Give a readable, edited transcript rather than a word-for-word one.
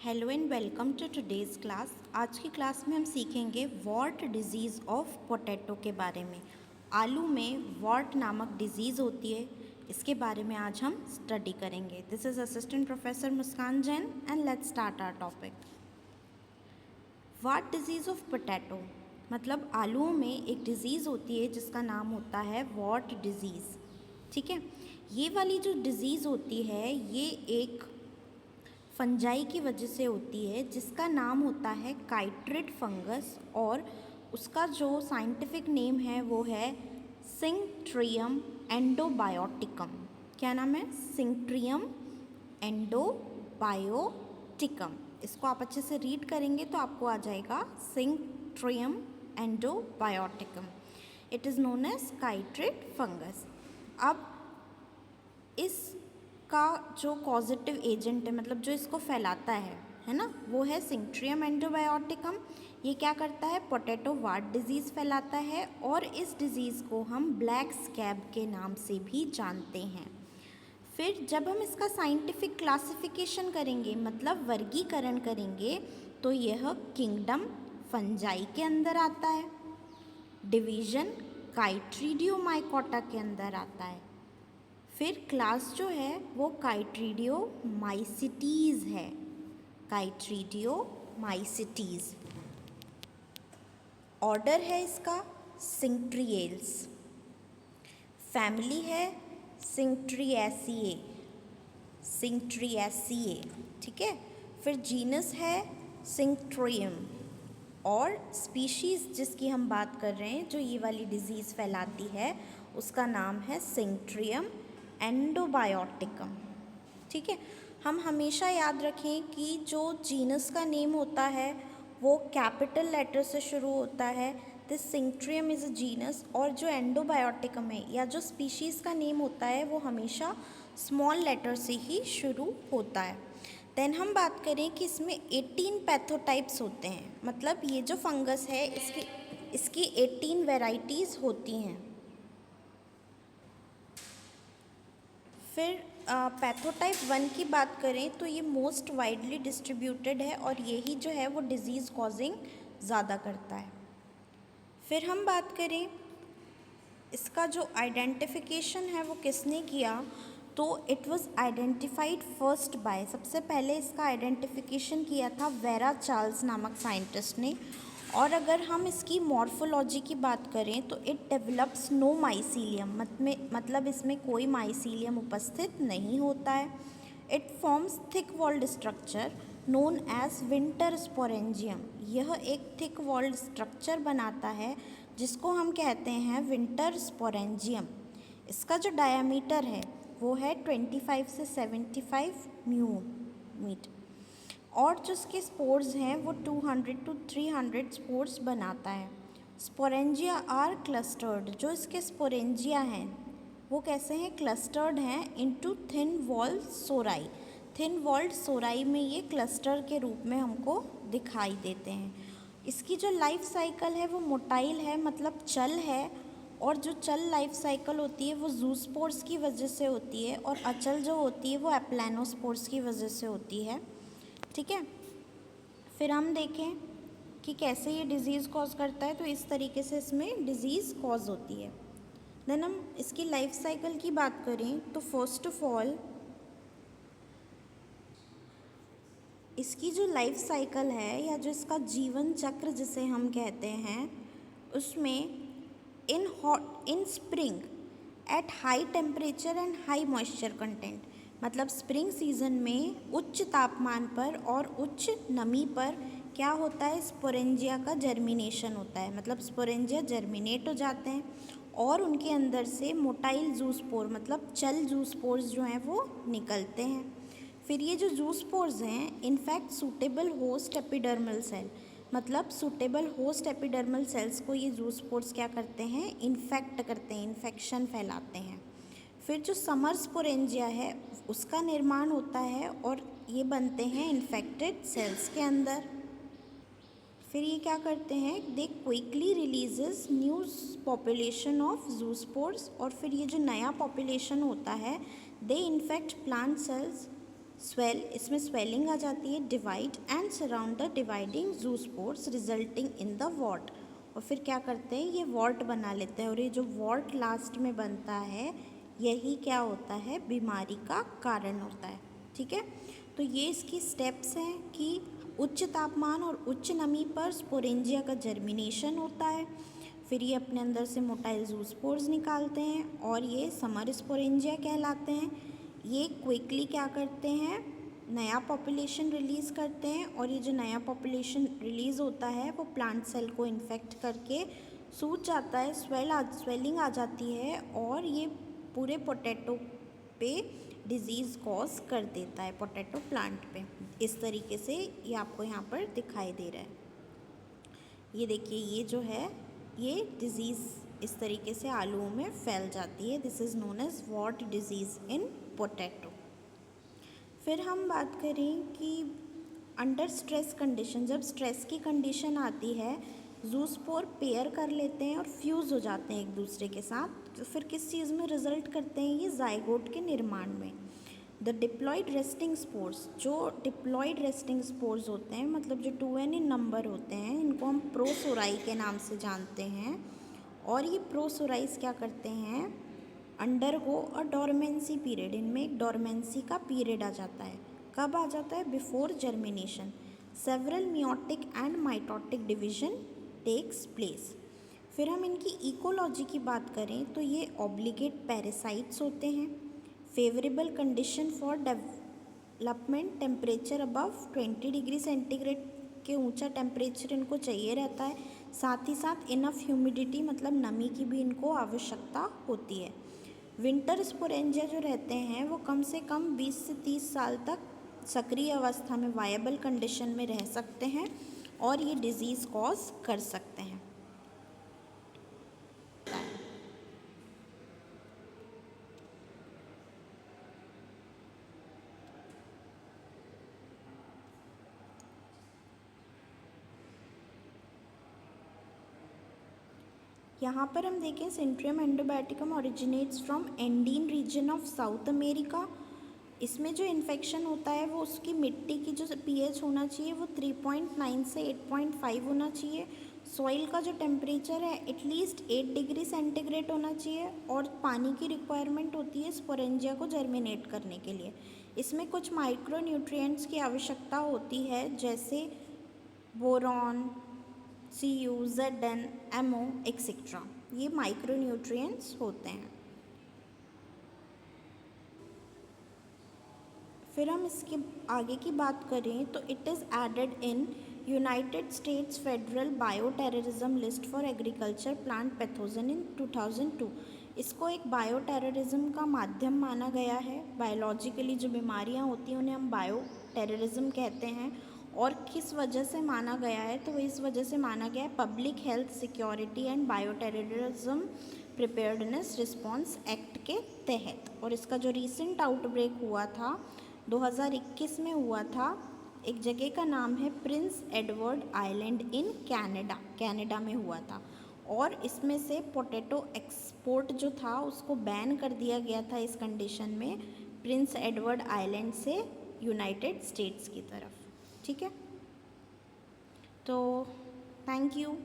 Hello and welcome to today's class. आज की class में हम सीखेंगे वॉर्ट डिजीज़ ऑफ पोटैटो के बारे में। आलू में वॉर्ट नामक डिजीज़ होती है, इसके बारे में आज हम स्टडी करेंगे। This is assistant professor Muskan Jain and let's start our topic. Wart disease of potato मतलब आलूओं में एक डिज़ीज़ होती है जिसका नाम होता है वॉर्ट डिज़ीज़। ठीक है, ये वाली जो डिज़ीज़ होती है ये एक फंजाई की वजह से होती है जिसका नाम होता है काइट्रिड फंगस, और उसका जो साइंटिफिक नेम है वो है सिंक्ट्रियम एंडोबायोटिकम। क्या नाम है? सिंक्ट्रियम एंडोबायोटिकम। इसको आप अच्छे से रीड करेंगे तो आपको आ जाएगा Synchytrium endobioticum. It is known as chytrid fungus. अब इसका जो कॉजेटिव एजेंट है, मतलब जो इसको फैलाता है ना, वो है सिंक्ट्रियम एंडोबायोटिकम। ये क्या करता है? पोटैटो वार्ट डिजीज़ फैलाता है, और इस डिज़ीज़ को हम ब्लैक स्कैब के नाम से भी जानते हैं। फिर जब हम इसका साइंटिफिक क्लासिफिकेशन करेंगे, मतलब वर्गीकरण करेंगे, तो यह किंगडम फंजाई के अंदर आता है, डिवीज़न काइट्रीडियोमाइकोटा के अंदर आता है। फिर क्लास जो है वो काइट्रीडियोमाइसिटीज़ है, काइट्रीडियोमाइसिटीज़। ऑर्डर है इसका सिंक्ट्रिएल्स, फैमिली है सिंक्ट्रिएसिए, सिंक्ट्रिएसिए। ठीक है, फिर जीनस है सिंक्ट्रियम, और स्पीशीज़ जिसकी हम बात कर रहे हैं जो ये वाली डिज़ीज़ फैलाती है उसका नाम है सिंक्ट्रियम एंडोबायोटिकम। ठीक है, हम हमेशा याद रखें कि जो जीनस का नेम होता है वो कैपिटल लेटर से शुरू होता है, दिस सिंक्ट्रियम इज़ अ जीनस, और जो एंडोबायोटिकम है या जो स्पीशीज़ का नेम होता है वो हमेशा स्मॉल लेटर से ही शुरू होता है। देन हम बात करें कि इसमें 18 पैथोटाइप्स होते हैं, मतलब ये जो फंगस है इसकी 18 वेराइटीज़ होती हैं। फिर पैथोटाइप 1 की बात करें तो ये मोस्ट वाइडली डिस्ट्रीब्यूटेड है, और यही जो है वो डिज़ीज़ कॉजिंग ज़्यादा करता है। फिर हम बात करें इसका जो आइडेंटिफिकेशन है वो किसने किया, तो it was identified first by, सबसे पहले इसका आइडेंटिफिकेशन किया था वेरा चार्ल्स नामक साइंटिस्ट ने। और अगर हम इसकी मॉर्फोलॉजी की बात करें तो इट डेवलप्स नो माइसीलियम, मतलब इसमें कोई माइसीलियम उपस्थित नहीं होता है। It forms thick walled structure known as winter sporangium. यह एक थिक वॉल्ड स्ट्रक्चर बनाता है जिसको हम कहते हैं विंटर स्पोरेंजियम। इसका जो डायामीटर है वो है 25 से 75 म्यूमीटर, और जो इसके स्पोर्स हैं वो 200 to 300 स्पोर्स बनाता है। स्पोरेंजिया आर क्लस्टर्ड, जो इसके स्पोरेंजिया हैं वो कैसे हैं? क्लस्टर्ड हैं into thin walled सोराई। Thin walled सोराई में ये क्लस्टर के रूप में हमको दिखाई देते हैं। इसकी जो लाइफ साइकिल है वो मोटाइल है, मतलब चल है, और जो चल लाइफ साइकिल होती है वो जूस्पोर्स की वजह से होती है, और अचल जो होती है वो एप्लानोस्पोर्स की वजह से होती है। ठीक है, फिर हम देखें कि कैसे ये डिज़ीज़ कॉज करता है, तो इस तरीके से इसमें डिज़ीज़ कॉज होती है। देन हम इसकी लाइफ साइकिल की बात करें तो फर्स्ट ऑफ ऑल इसकी जो लाइफ साइकिल है या जो इसका जीवन चक्र जिसे हम कहते हैं, उसमें इन spring at high temperature and high moisture content, मतलब स्प्रिंग सीजन में उच्च तापमान पर और उच्च नमी पर क्या होता है? स्पोरेंजिया का जर्मिनेशन होता है, मतलब स्पोरेंजिया जर्मिनेट हो जाते हैं और उनके अंदर से मोटाइल जूस्पोर, मतलब चल जूस्पोर्स जो हैं वो निकलते हैं। फिर ये जो जूस्पोर्स हैं in fact suitable host epidermal cell, मतलब सूटेबल होस्ट एपिडर्मल सेल्स को ये जूस्पोर्स क्या करते हैं? इन्फेक्ट करते हैं, इन्फेक्शन फैलाते हैं। फिर जो समर स्पोरेंजिया है उसका निर्माण होता है और ये बनते हैं इन्फेक्टेड सेल्स के अंदर। फिर ये क्या करते हैं? They quickly releases new population of zoospores, और फिर ये जो नया पॉपुलेशन होता है they infect plant cells swell, इसमें स्वेलिंग आ जाती है, divide and surround the dividing zoospores resulting in the wart. और फिर क्या करते हैं, ये वॉर्ट बना लेते हैं, और ये जो वॉर्ट लास्ट में बनता है यही क्या होता है, बीमारी का कारण होता है। ठीक है, तो ये इसकी स्टेप्स हैं कि उच्च तापमान और उच्च नमी पर स्पोरेंजिया का जर्मिनेशन होता है, फिर ये अपने अंदर से मोटाइल जूस्पोर्स निकालते हैं और ये समर स्पोरेंजिया कहलाते हैं। ये क्विकली क्या करते हैं, नया पॉपुलेशन रिलीज़ करते हैं, और ये जो नया पॉपुलेशन रिलीज़ होता है वो प्लांट सेल को इन्फेक्ट करके सूज जाता है, स्वेलिंग आ जाती है, और ये पूरे पोटैटो पे डिजीज़ कॉज कर देता है, पोटैटो प्लांट पे। इस तरीके से ये आपको यहाँ पर दिखाई दे रहा है। ये देखिए, ये जो है ये डिज़ीज़ इस तरीके से आलूओं में फैल जाती है। This is known as wart disease in potato. फिर हम बात करें कि अंडर स्ट्रेस कंडीशन, जब स्ट्रेस की कंडीशन आती है जूस्पोर पेयर कर लेते हैं और फ्यूज़ हो जाते हैं एक दूसरे के साथ, तो फिर किस चीज़ में रिजल्ट करते हैं, ये जाइगोट के निर्माण में। द डिप्लॉयड रेस्टिंग स्पोर्स, जो डिप्लॉयड रेस्टिंग स्पोर्स होते हैं, मतलब जो 2n इन नंबर होते हैं, इनको हम प्रोसोराई के नाम से जानते हैं। और ये प्रोसोराइज क्या करते हैं, अंडरगो अ डोरमेंसी पीरियड, इनमें एक डोरमेंसी का पीरियड आ जाता है। कब आ जाता है, before germination. Several meiotic and mitotic division takes place. फिर हम इनकी इकोलॉजी की बात करें तो ये ऑब्लिगेट पैरासाइट्स होते हैं। Favourable condition for development, temperature above 20 degree centigrade के ऊंचा टेम्परेचर इनको चाहिए रहता है। साथ ही साथ इनफ ह्यूमिडिटी, मतलब नमी की भी इनको आवश्यकता होती है। विंटर स्पोरेंजिया जो रहते हैं वो कम से कम 20 से 30 साल तक सक्रिय अवस्था में वायबल कंडीशन में रह सकते हैं और ये डिजीज़ कॉज कर सकते हैं। यहाँ पर हम देखें, Synchytrium endobioticum originates from Andean region of South America. इसमें जो इन्फेक्शन होता है वो उसकी मिट्टी की जो pH होना चाहिए वो 3.9 से 8.5 होना चाहिए। सॉइल का जो टेम्परेचर है एटलीस्ट 8 डिग्री सेंटीग्रेड होना चाहिए, और पानी की रिक्वायरमेंट होती है स्पोरेंजिया को जर्मिनेट करने के लिए। इसमें कुछ माइक्रो न्यूट्रिएंट्स की आवश्यकता होती है, जैसे boron, Cu, Zn, MO etcetera, ये माइक्रो न्यूट्रिएंट्स होते हैं। फिर हम इसके आगे की बात करें तो it is added in United States federal bioterrorism list for agriculture plant pathogen in 2002। इसको एक बायो टेररिज्म का माध्यम माना गया है। बायोलॉजिकली जो बीमारियां होती हैं उन्हें हम बायो टेररिज्म कहते हैं। और किस वजह से माना गया है, तो इस वजह से माना गया है public health security and bio terrorism preparedness response act के तहत। और इसका जो रीसेंट आउटब्रेक हुआ था 2021 में हुआ था, एक जगह का नाम है Prince Edward island in Canada में हुआ था। और इसमें से पोटैटो एक्सपोर्ट जो था उसको बैन कर दिया गया था इस कंडीशन में, प्रिंस एडवर्ड आइलैंड से यूनाइटेड स्टेट्स की तरफ। ठीक है, तो थैंक यू।